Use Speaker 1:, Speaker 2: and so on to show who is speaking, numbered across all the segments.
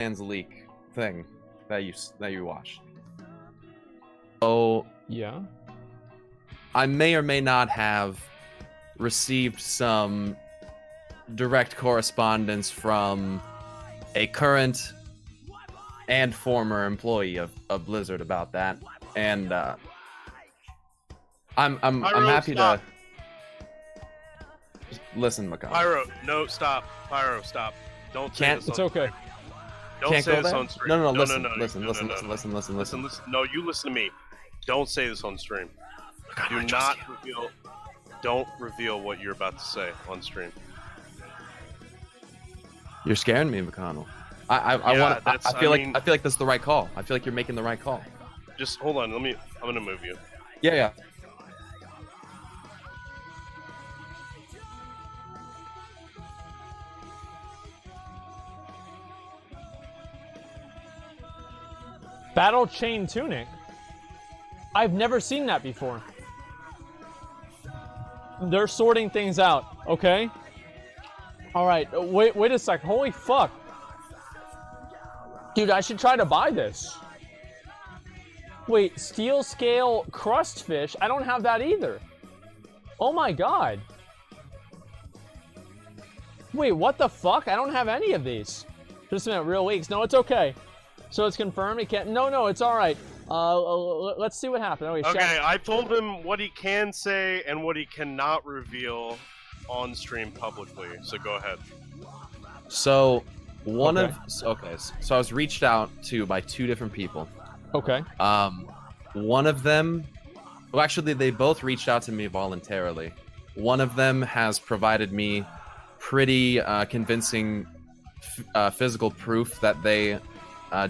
Speaker 1: Shadowlands leak thing that you watched. So
Speaker 2: Yeah.
Speaker 1: I may or may not have received some direct correspondence from a current and former employee of Blizzard about that, and I'm happy
Speaker 3: stop.
Speaker 1: to listen, McConnell.
Speaker 3: Pyro, no, stop. Pyro, stop. Don't say
Speaker 1: Can't-
Speaker 3: this.
Speaker 2: It's
Speaker 3: on
Speaker 2: okay.
Speaker 3: stream. Don't
Speaker 1: Can't
Speaker 3: say
Speaker 1: go
Speaker 3: this
Speaker 1: there?
Speaker 3: on stream.
Speaker 1: No,
Speaker 3: no,
Speaker 1: listen,
Speaker 3: no,
Speaker 1: listen,
Speaker 3: no,
Speaker 1: listen,
Speaker 3: no, no,
Speaker 1: listen,
Speaker 3: no.
Speaker 1: listen, listen.
Speaker 3: No, you listen to me. Don't say this on stream. Do not reveal. Don't reveal what you're about to say on stream.
Speaker 1: You're scaring me, McConnell. I
Speaker 3: Yeah,
Speaker 1: want.
Speaker 3: that's-
Speaker 1: I feel
Speaker 3: I
Speaker 1: like
Speaker 3: mean-
Speaker 1: I feel like that's the right call. I feel like you're making the right call.
Speaker 3: Just hold on. I'm gonna move you.
Speaker 1: Yeah.
Speaker 2: Battle chain tunic. I've never seen that before. They're sorting things out, okay? All right, wait a sec. Holy fuck. Dude, I should try to buy this. Wait, steel scale crust fish? I don't have that either. Oh my god. Wait, what the fuck? I don't have any of these. Just a minute, real weeks. No, it's okay. So it's confirmed. It can't. No, it's all right. Let's see what happened. Oh, wait,
Speaker 3: Okay, I told him what he can say and what he cannot reveal on stream publicly. So go ahead.
Speaker 1: So so I was reached out to by two different people.
Speaker 2: Okay.
Speaker 1: One of them, well, actually, they both reached out to me voluntarily. One of them has provided me pretty convincing physical proof that they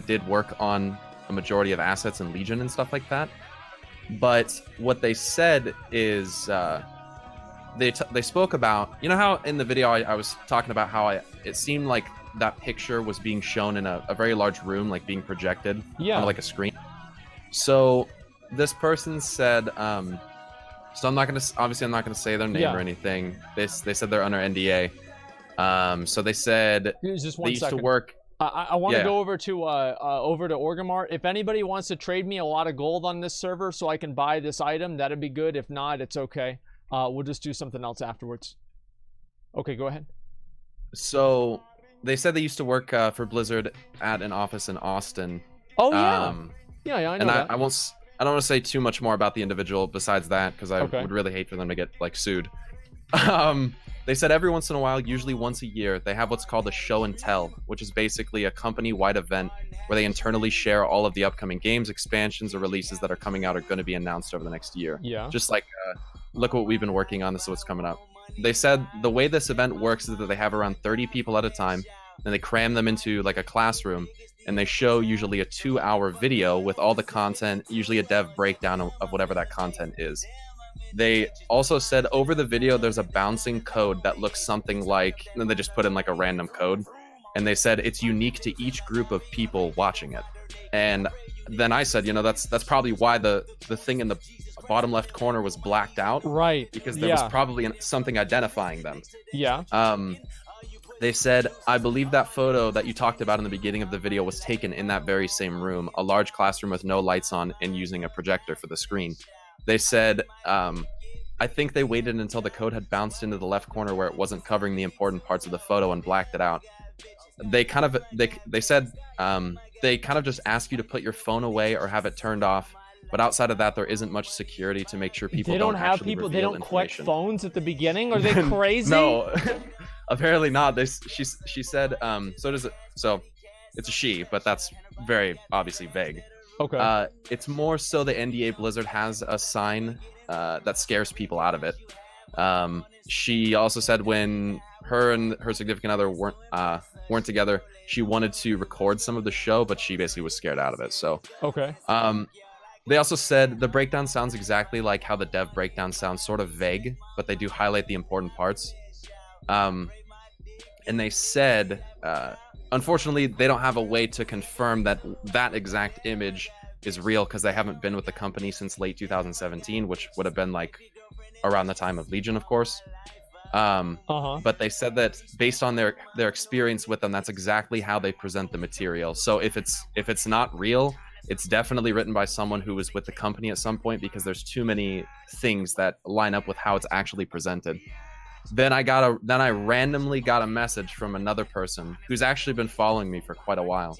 Speaker 1: did work on a majority of assets in Legion and stuff like that. But what they said is they spoke about, you know how in the video I was talking about how it seemed like that picture was being shown in a very large room, like being projected on like a screen. So this person said, so I'm not gonna say their name or anything. They said they're under NDA. So they said
Speaker 2: Just
Speaker 1: they
Speaker 2: one
Speaker 1: used
Speaker 2: second.
Speaker 1: to work.
Speaker 2: I want to go over to Orgrimmar. If anybody wants to trade me a lot of gold on this server so I can buy this item, that'd be good. If not, it's okay. We'll just do something else afterwards. Okay, go ahead.
Speaker 1: So they said they used to work for Blizzard at an office in Austin.
Speaker 2: Oh yeah. Yeah, I know
Speaker 1: and
Speaker 2: that.
Speaker 1: I don't want to say too much more about the individual besides that because I would really hate for them to get like sued. They said every once in a while, usually once a year, they have what's called a show and tell, which is basically a company-wide event where they internally share all of the upcoming games, expansions, or releases that are coming out or going to be announced over the next year.
Speaker 2: Yeah.
Speaker 1: Just like, look what we've been working on, this is what's coming up. They said the way this event works is that they have around 30 people at a time, and they cram them into like a classroom, and they show usually a 2-hour video with all the content, usually a dev breakdown of whatever that content is. They also said over the video there's a bouncing code that looks something like, and then they just put in like a random code, and they said it's unique to each group of people watching it. And then I said, you know, that's probably why the thing in the bottom left corner was blacked out,
Speaker 2: right?
Speaker 1: Because there was probably something identifying them.
Speaker 2: Yeah.
Speaker 1: They said, I believe that photo that you talked about in the beginning of the video was taken in that very same room, a large classroom with no lights on and using a projector for the screen. They said, I think they waited until the code had bounced into the left corner where it wasn't covering the important parts of the photo and blacked it out. They said they kind of just ask you to put your phone away or have it turned off. But outside of that, there isn't much security to make sure people don't have people.
Speaker 2: They don't collect phones at the beginning. Are they crazy?
Speaker 1: No, apparently not. She said so it's a she, but that's very obviously vague.
Speaker 2: Okay.
Speaker 1: It's more so the NDA Blizzard has a sign that scares people out of it. She also said when her and her significant other weren't together, she wanted to record some of the show, but she basically was scared out of it. So
Speaker 2: okay.
Speaker 1: They also said the breakdown sounds exactly like how the dev breakdown sounds, sort of vague, but they do highlight the important parts. And they said, unfortunately, they don't have a way to confirm that exact image is real because they haven't been with the company since late 2017, which would have been like around the time of Legion, of course. But they said that based on their experience with them, that's exactly how they present the material. So if it's not real, it's definitely written by someone who was with the company at some point, because there's too many things that line up with how it's actually presented. Then I randomly got a message from another person who's actually been following me for quite a while.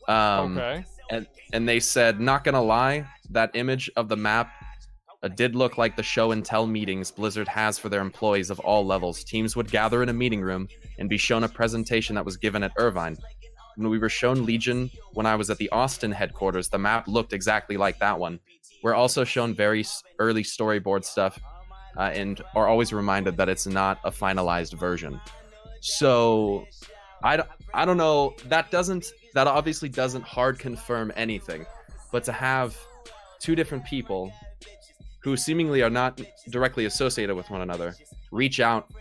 Speaker 2: Okay.
Speaker 1: And they said, not gonna lie, that image of the map did look like the show and tell meetings Blizzard has for their employees of all levels. Teams would gather in a meeting room and be shown a presentation that was given at Irvine. When we were shown Legion when I was at the Austin headquarters, the map looked exactly like that one. We're also shown very early storyboard stuff, and are always reminded that it's not a finalized version. So I don't know, that obviously doesn't hard confirm anything, but to have two different people who seemingly are not directly associated with one another reach out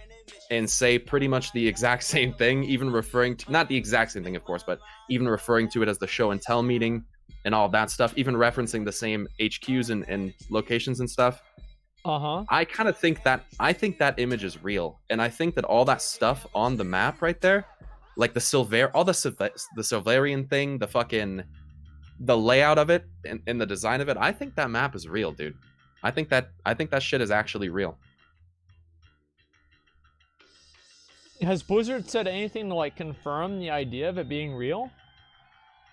Speaker 1: and say pretty much the exact same thing, even referring to, not the exact same thing of course, but even referring to it as the show and tell meeting and all that stuff, even referencing the same HQs and locations and stuff. I kind of think that image is real, and I think that all that stuff on the map right there, like the Silverian thing, the layout of it and the design of it, I think that map is real, dude. I think that shit is actually real.
Speaker 2: Has Blizzard said anything to like confirm the idea of it being real?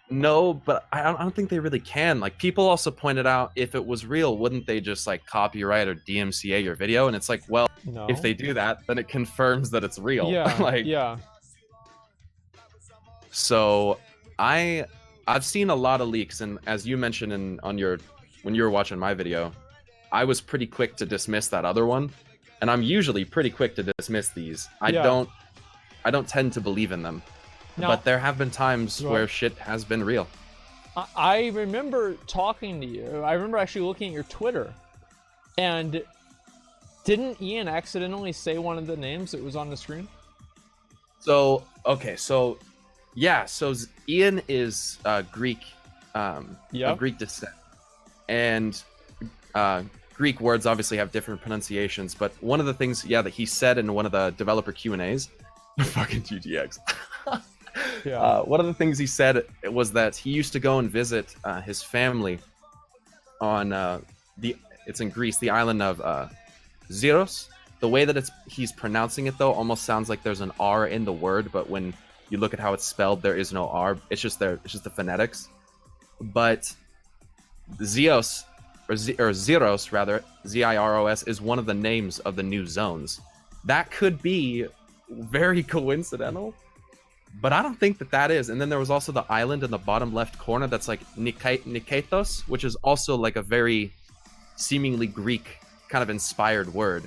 Speaker 1: No, but I don't think they really can. Like, people also pointed out, if it was real, wouldn't they just like copyright or DMCA your video? And it's like, well,
Speaker 2: no.
Speaker 1: If they do that, then it confirms that it's real.
Speaker 2: Yeah.
Speaker 1: Like,
Speaker 2: yeah.
Speaker 1: So I've seen a lot of leaks, and as you mentioned when you were watching my video, I was pretty quick to dismiss that other one, and I'm usually pretty quick to dismiss these. I don't tend to believe in them. Now, but there have been times where shit has been real.
Speaker 2: I remember talking to you. I remember actually looking at your Twitter, and didn't Ian accidentally say one of the names that was on the screen?
Speaker 1: So yeah, so Ian is Greek, of Greek descent, and Greek words obviously have different pronunciations. But one of the things, that he said in one of the developer Q&As, fucking GTX. One of the things he said was that he used to go and visit his family on it's in Greece, the island of Xiros. The way that he's pronouncing it though almost sounds like there's an R in the word, but when you look at how it's spelled, there is no R. It's just the phonetics. But Xios, or Xiros rather, Ziros, is one of the names of the new zones. That could be very coincidental, but I don't think that is. And then there was also the island in the bottom left corner that's like Niketos, which is also like a very seemingly Greek kind of inspired word.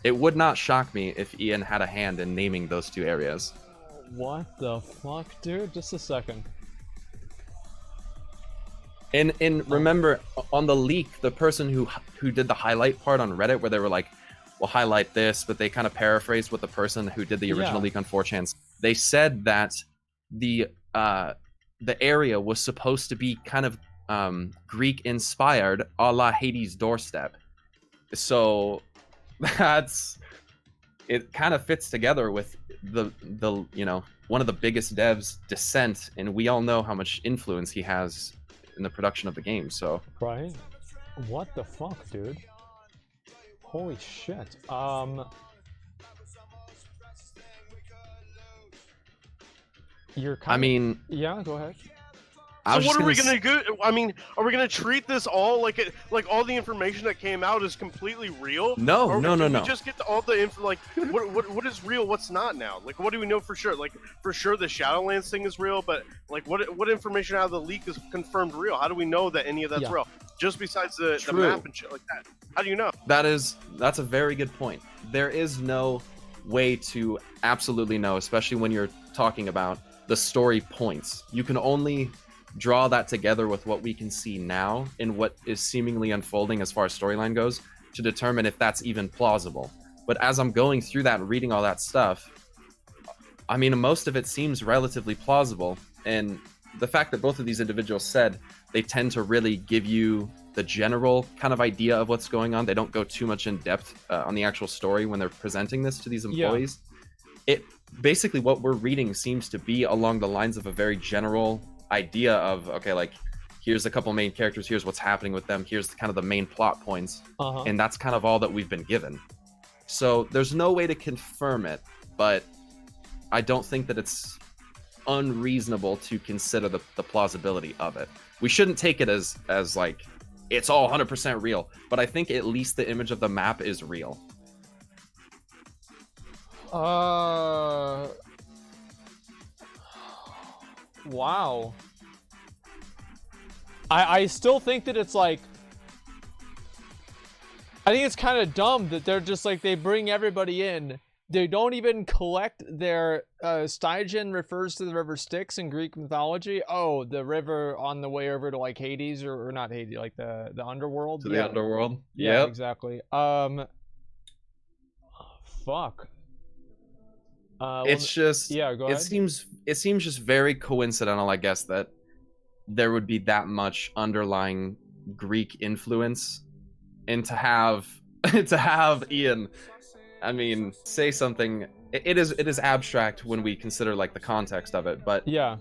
Speaker 1: It would not shock me if Ian had a hand in naming those two areas.
Speaker 2: What the fuck, dude? Just a second.
Speaker 1: And remember, on the leak, the person who did the highlight part on Reddit, where they were like, we'll highlight this, but they kind of paraphrased what the person who did the original leak on 4chan, they said that the area was supposed to be kind of Greek inspired, a la Hades' doorstep. So it kind of fits together with the one of the biggest devs, Descent, and we all know how much influence he has in the production of the game. So
Speaker 2: right, what the fuck, dude? Holy shit. You're kind yeah, go ahead.
Speaker 3: So what are we gonna do? I mean, are we gonna treat this all like all the information that came out is completely real?
Speaker 1: No.
Speaker 3: We just get all the info. Like, what is real? What's not now? Like, what do we know for sure? Like, for sure the Shadowlands thing is real, but like, what information out of the leak is confirmed real? How do we know that any of that's real? Just besides the map and shit like that. How do you know?
Speaker 1: That's a very good point. There is no way to absolutely know, especially when you're talking about the story points. You can only draw that together with what we can see now and what is seemingly unfolding as far as storyline goes to determine if that's even plausible. But as I'm going through that and reading all that stuff, I mean, most of it seems relatively plausible. And the fact that both of these individuals said they tend to really give you the general kind of idea of what's going on. They don't go too much in depth on the actual story when they're presenting this to these employees. It basically, what we're reading seems to be along the lines of a very general idea of, okay, like, here's a couple main characters, here's what's happening with them, here's kind of the main plot points, and that's kind of all that we've been given. So there's no way to confirm it, but I don't think that it's unreasonable to consider the plausibility of it. We shouldn't take it as like it's all 100% real, but I think at least the image of the map is real.
Speaker 2: Wow. I still think that it's like, I think it's kind of dumb that they're just like, they bring everybody in. They don't even collect their, Stygian refers to the river Styx in Greek mythology. Oh, the river on the way over to like Hades, or not Hades, like the underworld.
Speaker 1: To the underworld.
Speaker 2: Yeah, exactly. Fuck.
Speaker 1: It's just,
Speaker 2: yeah, go ahead.
Speaker 1: It seems just very coincidental, I guess, that there would be that much underlying Greek influence, and to have Ian, I mean, say something. It is abstract when we consider like the context of it, but
Speaker 2: yeah,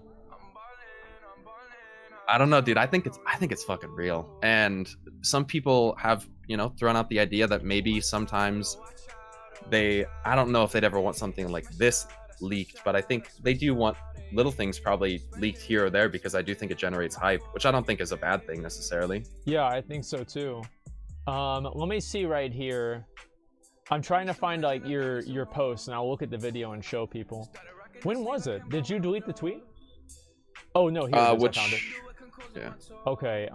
Speaker 1: I don't know, dude. I think it's fucking real, and some people have, you know, thrown out the idea that maybe sometimes I don't know if they'd ever want something like this leaked, but I think they do want little things probably leaked here or there, because I do think it generates hype, which I don't think is a bad thing necessarily.
Speaker 2: Yeah, I think so too. Let me see right here. I'm trying to find like your post, and I'll look at the video and show people. When was it? Did you delete the tweet? Oh no, here it is. I found it.
Speaker 1: Yeah.
Speaker 2: Okay.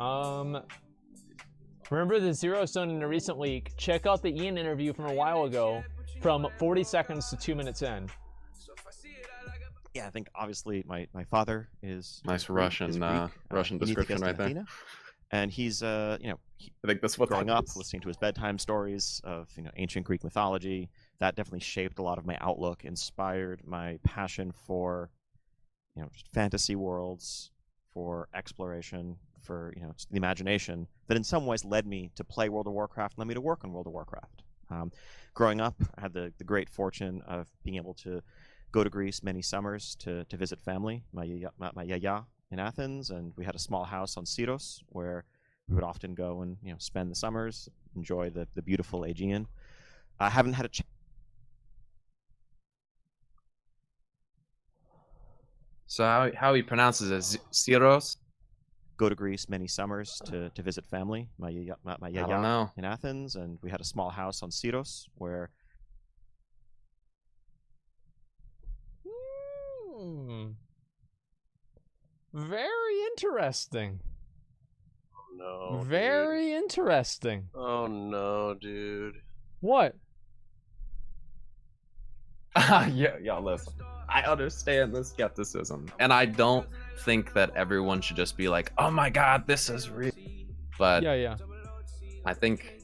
Speaker 2: Remember the Zero Stone in a recent leak? Check out the Ian interview from a while ago, from 40 seconds to 2 minutes in.
Speaker 4: Yeah, I think obviously my father is
Speaker 1: nice Russian description right there.
Speaker 4: And he's you know,
Speaker 1: I think that's what
Speaker 4: growing up listening to his bedtime stories of, you know, ancient Greek mythology. That definitely shaped a lot of my outlook, inspired my passion for, you know, just fantasy worlds, for exploration, for, you know, the imagination, that in some ways led me to play World of Warcraft, led me to work on World of Warcraft. Growing up, I had the great fortune of being able to go to Greece many summers to visit family, my yaya in Athens, and we had a small house on Syros where we would often go and, you know, spend the summers, enjoy the beautiful Aegean. I haven't had a chance.
Speaker 1: So how he pronounces it, Syros?
Speaker 4: Go to Greece many summers to visit family, my yaya in Athens, and we had a small house on Syros where.
Speaker 2: Very interesting.
Speaker 3: Oh, no.
Speaker 2: Very interesting.
Speaker 3: Oh no, dude.
Speaker 2: What?
Speaker 1: Yeah, listen. I understand the skepticism, and I don't think that everyone should just be like, "Oh my god, this is real." But
Speaker 2: yeah.
Speaker 1: I think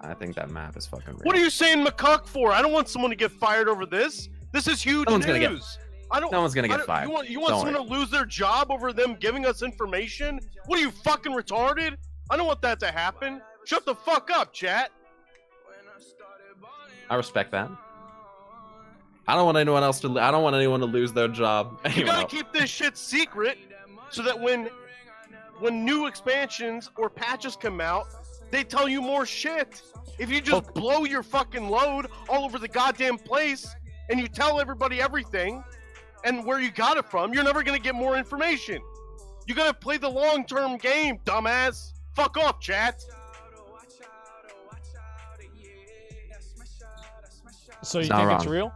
Speaker 1: that map is fucking real.
Speaker 3: What are you saying macaque for? I don't want someone to get fired over this. This is huge news.
Speaker 1: No one's gonna get fired.
Speaker 3: You want someone to lose their job over them giving us information? What are you, fucking retarded? I don't want that to happen. Shut the fuck up, chat.
Speaker 1: I respect that. I don't want anyone to lose their job.
Speaker 3: You gotta keep this shit secret so that when new expansions or patches come out, they tell you more shit. If you just blow your fucking load all over the goddamn place and you tell everybody everything and where you got it from, you're never gonna get more information. You gotta play the long-term game, dumbass. Fuck off, chat.
Speaker 2: So you think it's real?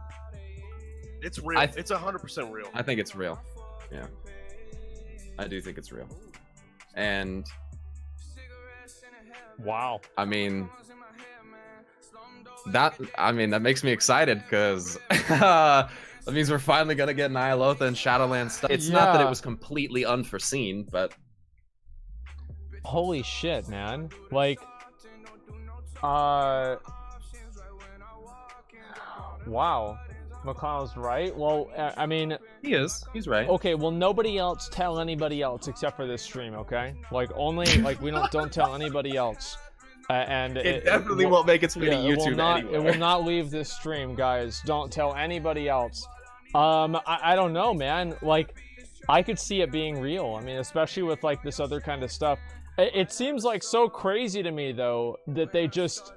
Speaker 3: It's real. It's 100% real.
Speaker 1: I think it's real. Yeah. I do think it's real. And
Speaker 2: wow.
Speaker 1: I mean that makes me excited, because that means we're finally gonna get Nyalotha and Shadowlands stuff. It's not that it was completely unforeseen, but
Speaker 2: holy shit, man. Like wow. McConnell's right. Well, I mean,
Speaker 1: He is. He's right.
Speaker 2: okay. Well, nobody else tell anybody else except for this stream, okay? Like only like we don't tell anybody else. And
Speaker 1: It definitely won't make its way to
Speaker 2: it will
Speaker 1: YouTube
Speaker 2: not.
Speaker 1: anywhere.
Speaker 2: It will not leave this stream, guys. Don't tell anybody else. I don't know, man. Like, I could see it being real. I mean, especially with like this other kind of stuff. It seems like so crazy to me though that they just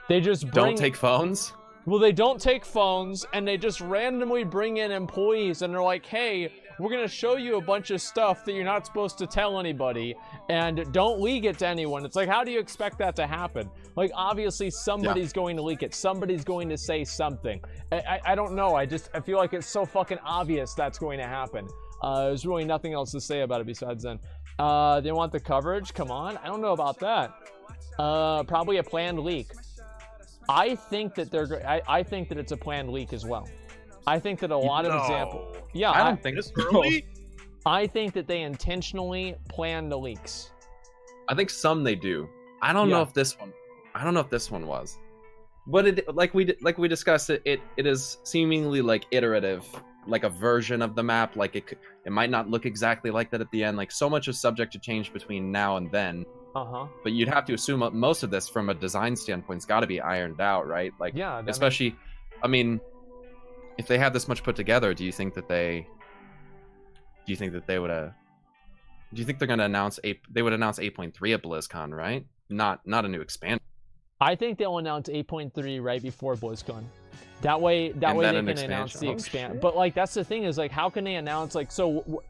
Speaker 2: bring,
Speaker 1: Don't take phones.
Speaker 2: well, they don't take phones, and they just randomly bring in employees, and they're like, hey, we're going to show you a bunch of stuff that you're not supposed to tell ananybody, and don't leak it to anyone. It's like, how do you expect that to happen? Like, obviously, somebody's going to leak it. Somebody's going to say something. I don't know. I feel like it's so fucking obvious that's going to happen. There's really nothing else to say about it besides then. They want the coverage? Come on. I don't know about that. Probably a planned leak. I think that I think that it's a planned leak as well. I think that a lot of examples. Yeah,
Speaker 1: I don't think
Speaker 3: This
Speaker 1: so.
Speaker 3: early?
Speaker 2: I think that they intentionally plan the leaks.
Speaker 1: I think some they do. I don't know if this one. I don't know if this one was. But it like we discussed it is seemingly like iterative, like a version of the map. Like it might not look exactly like that at the end. Like so much is subject to change between now and then. But you'd have to assume most of this from a design standpoint's got to be ironed out, right? Like,
Speaker 2: Yeah,
Speaker 1: especially, I mean, if they have this much put together, do you think that they would do you think they're gonna announce they would announce 8.3 at BlizzCon, right? Not a new expansion.
Speaker 2: I think they'll announce 8.3 right before BlizzCon. That way they
Speaker 1: then
Speaker 2: can
Speaker 1: an
Speaker 2: announce the
Speaker 1: expansion. Oh,
Speaker 2: expand.
Speaker 1: shit.
Speaker 2: But like that's the thing is like how can they announce like so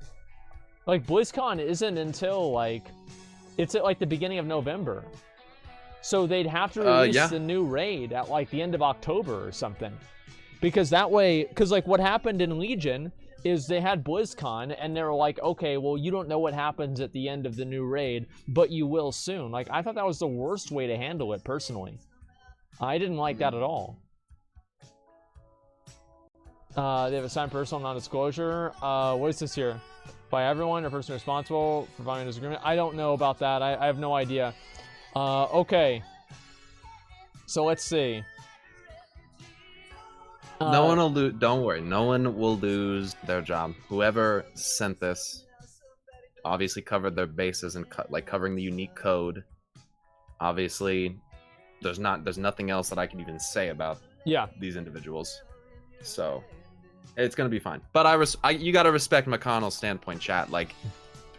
Speaker 2: like BlizzCon isn't until like it's at like the beginning of November. So they'd have to release the new raid at like the end of October or something. Because that way, because like what happened in Legion is they had BlizzCon and they were like, okay, well, you don't know what happens at the end of the new raid, but you will soon. Like, I thought that was the worst way to handle it, personally. I didn't like that at all. They have assigned personal non-disclosure. What is this here? By everyone or person responsible for violating this agreement? I don't know about that. I have no idea. Okay. So let's see.
Speaker 1: No one will lose. Don't worry. No one will lose their job. Whoever sent this obviously covered their bases and covering the unique code. Obviously, there's nothing else that I can even say about these individuals. So it's gonna be fine. But you gotta respect McConnell's standpoint, chat. Like,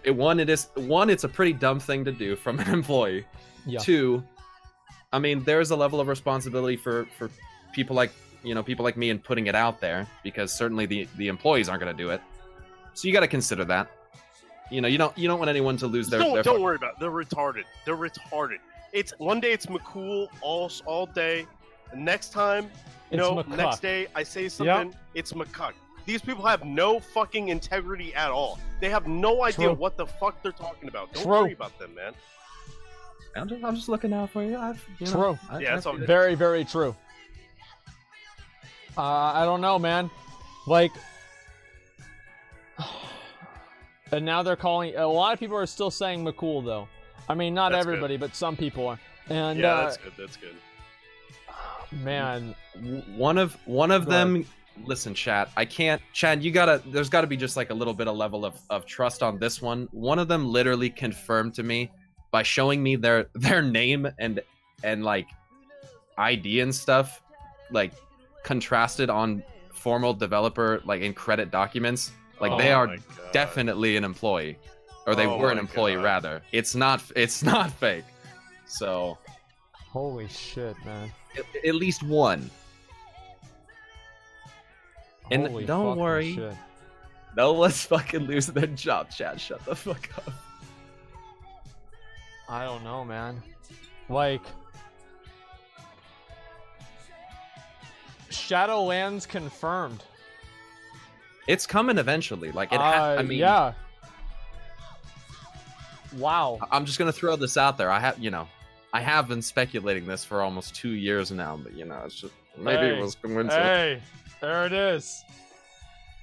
Speaker 1: it's a pretty dumb thing to do from an employee.
Speaker 2: Yeah.
Speaker 1: Two, I mean, there's a level of responsibility for people like me in putting it out there, because certainly the employees aren't going to do it. So you got to consider that. You don't want anyone to lose their.
Speaker 3: Don't worry about it. They're retarded. They're retarded. It's one day it's McCool all day. The next time, next day I say something, it's McCuck. These people have no fucking integrity at all. They have no idea what the fuck they're talking about. Don't worry about them, man.
Speaker 1: I'm just looking out for you.
Speaker 2: True.
Speaker 3: It's all good.
Speaker 2: Very, very true. I don't know, man. Like, and now they're calling. A lot of people are still saying McCool, though. I mean, not
Speaker 3: That's
Speaker 2: everybody, but some people are. And
Speaker 3: that's good. That's good.
Speaker 2: Man,
Speaker 1: one of them. Listen, chat. I can't. Chad, there's got to be just like a little bit of level of trust on this one. One of them literally confirmed to me by showing me their name and like ID and stuff, like contrasted on formal developer like in credit documents. Like they are definitely an employee, or they were an employee rather. It's not fake. So
Speaker 2: holy shit, man.
Speaker 1: At least one. And
Speaker 2: Holy
Speaker 1: don't worry,
Speaker 2: shit.
Speaker 1: no one's fucking lose their job, Chad. Shut the fuck up.
Speaker 2: I don't know, man. Like, Shadowlands confirmed.
Speaker 1: It's coming eventually. Like I mean,
Speaker 2: yeah. Wow.
Speaker 1: I'm just gonna throw this out there. I have been speculating this for almost 2 years now, but it's just maybe it was coincidence.
Speaker 2: Hey, there it is.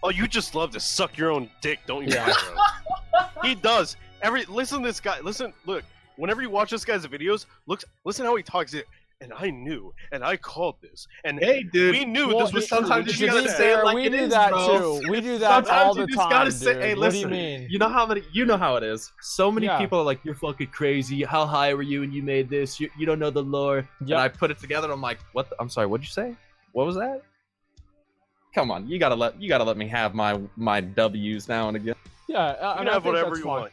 Speaker 3: Oh, you just love to suck your own dick, don't you? Yeah. He does. Listen to this guy. Look. Whenever you watch this guy's videos, listen how he talks. and I knew, and I called this, and
Speaker 1: Hey, dude.
Speaker 3: we knew
Speaker 2: Well,
Speaker 3: this was
Speaker 1: sometimes
Speaker 3: true.
Speaker 1: you
Speaker 2: to
Speaker 1: gotta
Speaker 2: be
Speaker 1: say it
Speaker 2: fair,
Speaker 1: like
Speaker 2: we
Speaker 1: it
Speaker 2: do
Speaker 1: is,
Speaker 2: that
Speaker 1: bro.
Speaker 2: too. We do that
Speaker 1: Sometimes
Speaker 2: all
Speaker 1: you
Speaker 2: the
Speaker 1: just
Speaker 2: time,
Speaker 1: gotta
Speaker 2: dude.
Speaker 1: say, hey,
Speaker 2: What do you
Speaker 1: listen.
Speaker 2: mean?
Speaker 1: You know how it is. So many
Speaker 2: Yeah.
Speaker 1: people are like, "You're fucking crazy. How high were you when you made this? You don't know the lore."
Speaker 2: Yep.
Speaker 1: And I put it together. And I'm like, "What? I'm sorry. What'd you say? What was that?" Come on, you gotta let me have my W's now and again.
Speaker 2: Yeah,
Speaker 3: You
Speaker 2: I
Speaker 3: can
Speaker 2: mean, I
Speaker 3: have
Speaker 2: think
Speaker 3: whatever
Speaker 2: that's
Speaker 3: you
Speaker 2: fine.
Speaker 3: want.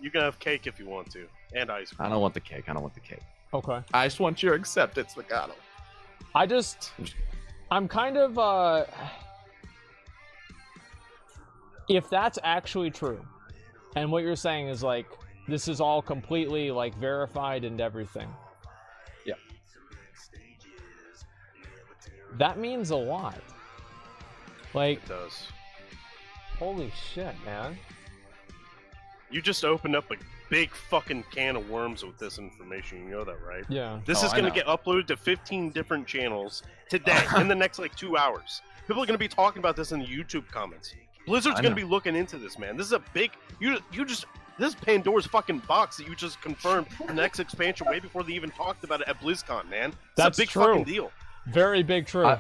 Speaker 3: You can have cake if you want to, and ice cream.
Speaker 1: I don't want the cake. I don't want the cake.
Speaker 2: Okay.
Speaker 1: I just want your acceptance, Mikado.
Speaker 2: I'm kind of, if that's actually true, and what you're saying is, like, this is all completely, like, verified and everything.
Speaker 1: Yeah.
Speaker 2: That means a lot. Like,
Speaker 3: It does.
Speaker 2: holy shit, man.
Speaker 3: You just opened up a big fucking can of worms with this information. You know that, right?
Speaker 2: Yeah.
Speaker 3: This
Speaker 1: Oh,
Speaker 3: is
Speaker 1: I
Speaker 3: going
Speaker 1: know.
Speaker 3: to get uploaded to 15 different channels today in the next like 2 hours. People are going to be talking about this in the YouTube comments. Blizzard's
Speaker 1: I
Speaker 3: going to
Speaker 1: know.
Speaker 3: be looking into this, man. This is a big. This is Pandora's fucking box that you just confirmed the next expansion way before they even talked about it at BlizzCon, man.
Speaker 2: That's
Speaker 3: a big
Speaker 2: true.
Speaker 3: fucking deal.
Speaker 2: Very big true.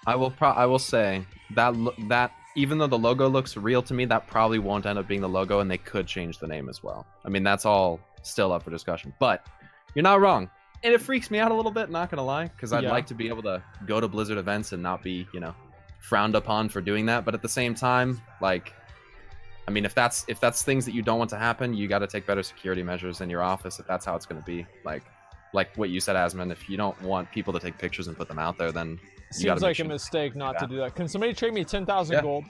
Speaker 1: I will say that even though the logo looks real to me, that probably won't end up being the logo, and they could change the name as well. I mean, that's all still up for discussion. But you're not wrong, and it freaks me out a little bit. Not gonna lie, because I'd
Speaker 2: Yeah.
Speaker 1: like to be able to go to Blizzard events and not be, frowned upon for doing that. But at the same time, like, I mean, if that's things that you don't want to happen, you got to take better security measures in your office. If that's how it's gonna be, like what you said, Asmon. If you don't want people to take pictures and put them out there, then you gotta
Speaker 2: Seems
Speaker 1: make
Speaker 2: like a
Speaker 1: sure-
Speaker 2: mistake not to
Speaker 1: that.
Speaker 2: do that. Can somebody trade me 10,000
Speaker 1: Yeah.
Speaker 2: gold?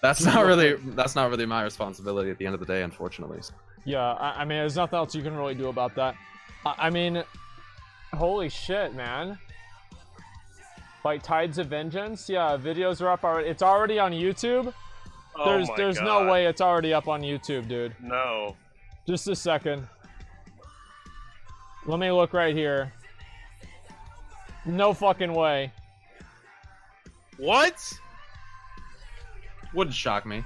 Speaker 1: That's not really my responsibility at the end of the day, unfortunately.
Speaker 2: Yeah, I mean, there's nothing else you can really do about that. I mean, holy shit, man. Like, Tides of Vengeance? Yeah, videos are up already. It's already on YouTube?
Speaker 3: Oh
Speaker 2: There's
Speaker 3: my
Speaker 2: no
Speaker 3: God.
Speaker 2: way it's already up on YouTube, dude.
Speaker 3: No.
Speaker 2: Just a second. Let me look right here. No fucking way.
Speaker 3: What?
Speaker 1: Wouldn't shock me.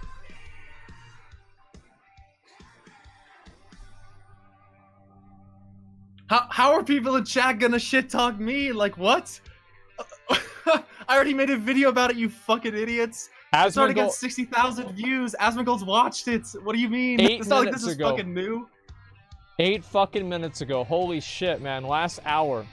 Speaker 1: How are people in chat gonna shit talk me? Like, what? I already made a video about it, you fucking idiots. It's already got
Speaker 2: Asmongold,
Speaker 1: 60,000 views. Asmongold's watched it. What do you mean?
Speaker 2: 8
Speaker 1: It's not like this
Speaker 2: minutes
Speaker 1: is
Speaker 2: ago.
Speaker 1: fucking new.
Speaker 2: 8 fucking minutes ago. Holy shit, man. Last hour.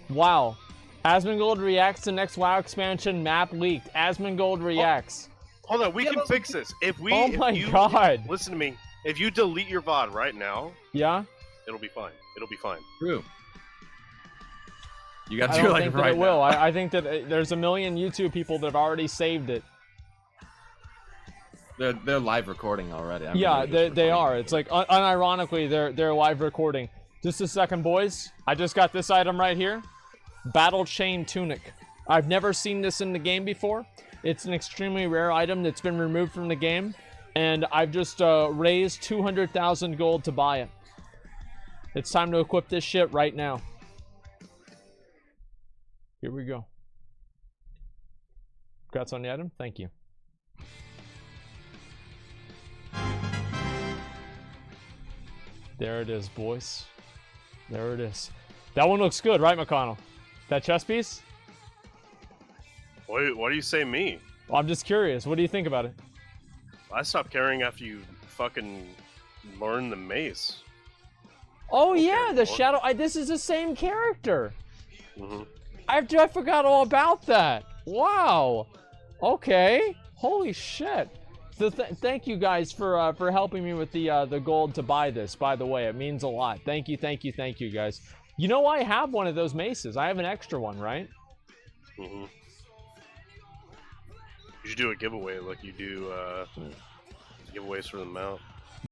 Speaker 2: Wow. Asmongold reacts to next WoW expansion map leaked. Asmongold reacts.
Speaker 3: Hold on, we
Speaker 1: Yeah,
Speaker 3: can
Speaker 1: those-
Speaker 3: fix this. If
Speaker 2: Oh my God.
Speaker 3: Listen to me. If you delete your VOD right now,
Speaker 2: Yeah?
Speaker 3: it'll be fine. It'll be fine.
Speaker 1: True. You gotta
Speaker 2: I
Speaker 1: do
Speaker 2: don't
Speaker 1: like
Speaker 2: think that
Speaker 1: right
Speaker 2: it will.
Speaker 1: now.
Speaker 2: I think that there's a million YouTube people that have already saved it.
Speaker 1: They're live recording already. I mean,
Speaker 2: Yeah,
Speaker 1: they're just
Speaker 2: they
Speaker 1: recording
Speaker 2: are.
Speaker 1: it.
Speaker 2: It's like, unironically, they're live recording. Just a second, boys. I just got this item right here. Battle Chain Tunic. I've never seen this in the game before. It's an extremely rare item that's been removed from the game. And I've just raised 200,000 gold to buy it. It's time to equip this shit right now. Here we go. Congrats on the item. Thank you. There it is, boys. There it is. That one looks good, right, McConnell? That chest piece?
Speaker 3: Why do you say me?
Speaker 2: Well, I'm just curious. What do you think about it?
Speaker 3: I stopped caring after you fucking learned the mace.
Speaker 2: Oh,
Speaker 3: Okay,
Speaker 2: yeah, the
Speaker 3: well.
Speaker 2: shadow. This is the same character.
Speaker 3: Mm-hmm.
Speaker 2: I forgot all about that. Wow. Okay. Holy shit. So thank you guys for helping me with the gold to buy this. By the way, it means a lot. Thank you, guys. You know, I have one of those maces. I have an extra one, right?
Speaker 3: Mm-hmm. You should do a giveaway like you do giveaways for the mount.